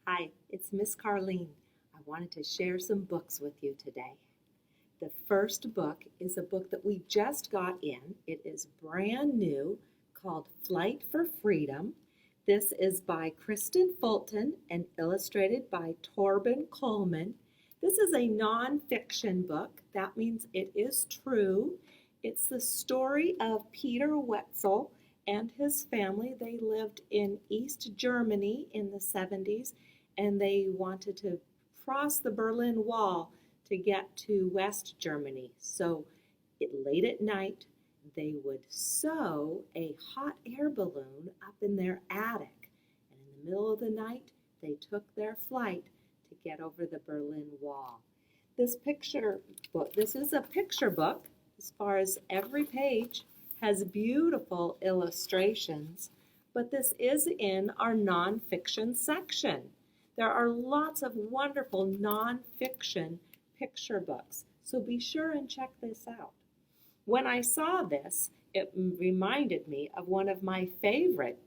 Hi, it's Miss Karleen. I wanted to share some books with you today. The first book is a book that we just got in. It is brand new, called Flight for Freedom. This is by Kristen Fulton and illustrated by Torben Coleman. This is a nonfiction book. That means it is true. It's the story of Peter Wetzel and his family. They lived in East Germany in the 70s, and they wanted to cross the Berlin Wall to get to West Germany. So late at night, they would sew a hot air balloon up in their attic. And in the middle of the night, they took their flight to get over the Berlin Wall. This is a picture book. As far as every page has beautiful illustrations, but this is in our nonfiction section. There are lots of wonderful nonfiction picture books, so be sure and check this out. When I saw this, it reminded me of one of my favorite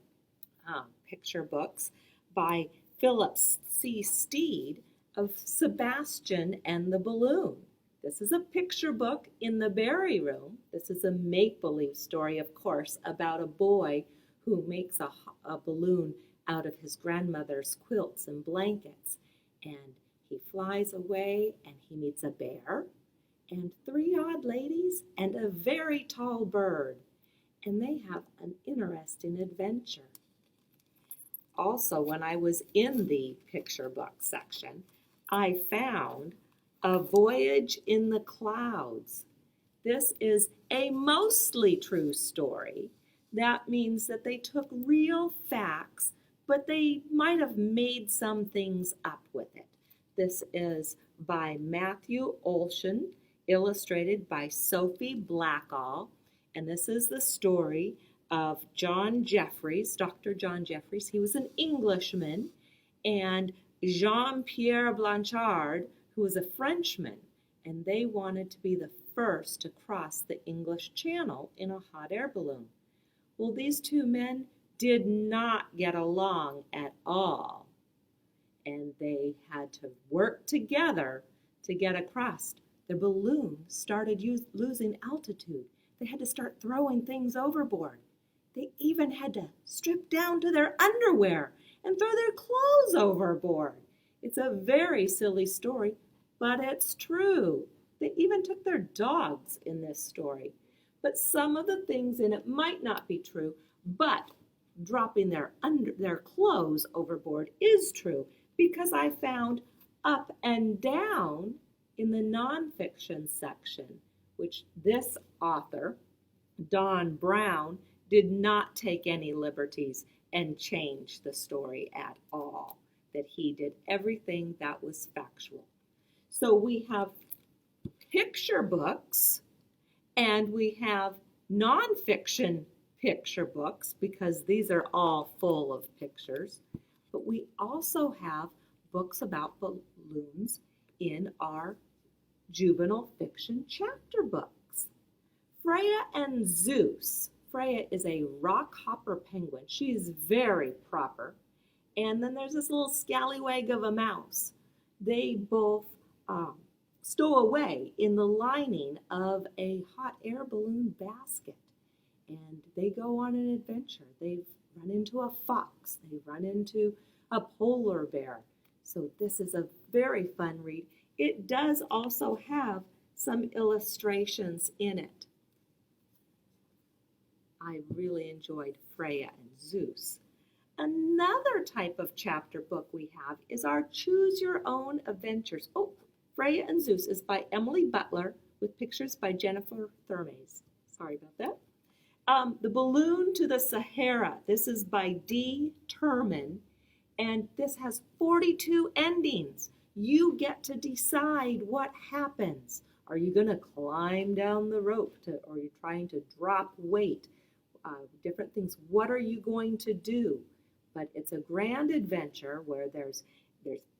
picture books by Philip C. Steed of Sebastian and the Balloon. This is a picture book in the Berry Room. This is a make-believe story, of course, about a boy who makes a balloon out of his grandmother's quilts and blankets. And he flies away and he meets a bear and three odd ladies and a very tall bird. And they have an interesting adventure. Also, when I was in the picture book section, I found A Voyage in the Clouds. This is a mostly true story. That means that they took real facts, but they might have made some things up with it. This is by Matthew Olshan, illustrated by Sophie Blackall, and this is the story of John Jeffries, Dr. John Jeffries. He was an Englishman, and Jean-Pierre Blanchard, who was a Frenchman, and they wanted to be the first to cross the English Channel in a hot air balloon. Well, these two men did not get along at all, and they had to work together to get across. The balloon started losing altitude. They had to start throwing things overboard. They even had to strip down to their underwear and throw their clothes overboard. It's a very silly story, but it's true. They even took their dogs in this story. But some of the things in it might not be true, but dropping their clothes overboard is true, because I found up and down in the nonfiction section, which this author, Don Brown, did not take any liberties and change the story at all, that he did everything that was factual. So we have picture books and we have nonfiction picture books, because these are all full of pictures, but we also have books about balloons in our juvenile fiction chapter books. Freya and Zeus. Freya is a rock hopper penguin. She's very proper. And then there's this little scallywag of a mouse. They both stow away in the lining of a hot air balloon basket. And they go on an adventure. They run into a fox. They run into a polar bear. So this is a very fun read. It does also have some illustrations in it. I really enjoyed Freya and Zeus. Another type of chapter book we have is our Choose Your Own Adventures. Oh, Freya and Zeus is by Emily Butler with pictures by Jennifer Thermes. Sorry about that. The Balloon to the Sahara. This is by D. Terman, and this has 42 endings. You get to decide what happens. Are you going to climb down the rope, or are you trying to drop weight? Different things. What are you going to do? But it's a grand adventure where there's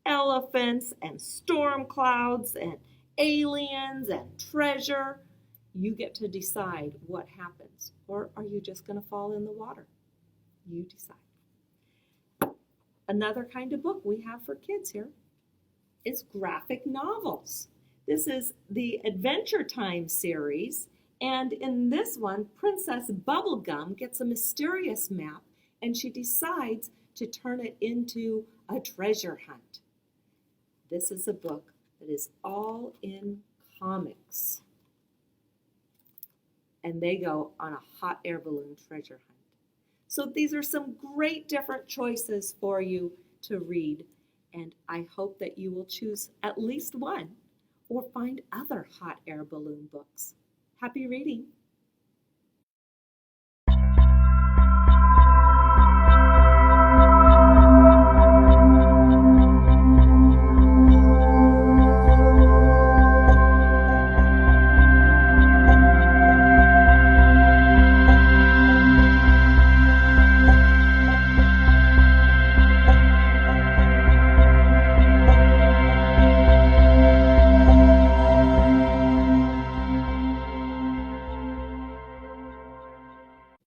elephants and storm clouds and aliens and treasure. You get to decide what happens. Or are you just going to fall in the water? You decide. Another kind of book we have for kids here is graphic novels. This is the Adventure Time series, and in this one, Princess Bubblegum gets a mysterious map and she decides to turn it into a treasure hunt. This is a book that is all in comics, and they go on a hot air balloon treasure hunt. So these are some great different choices for you to read, and I hope that you will choose at least one or find other hot air balloon books. Happy reading!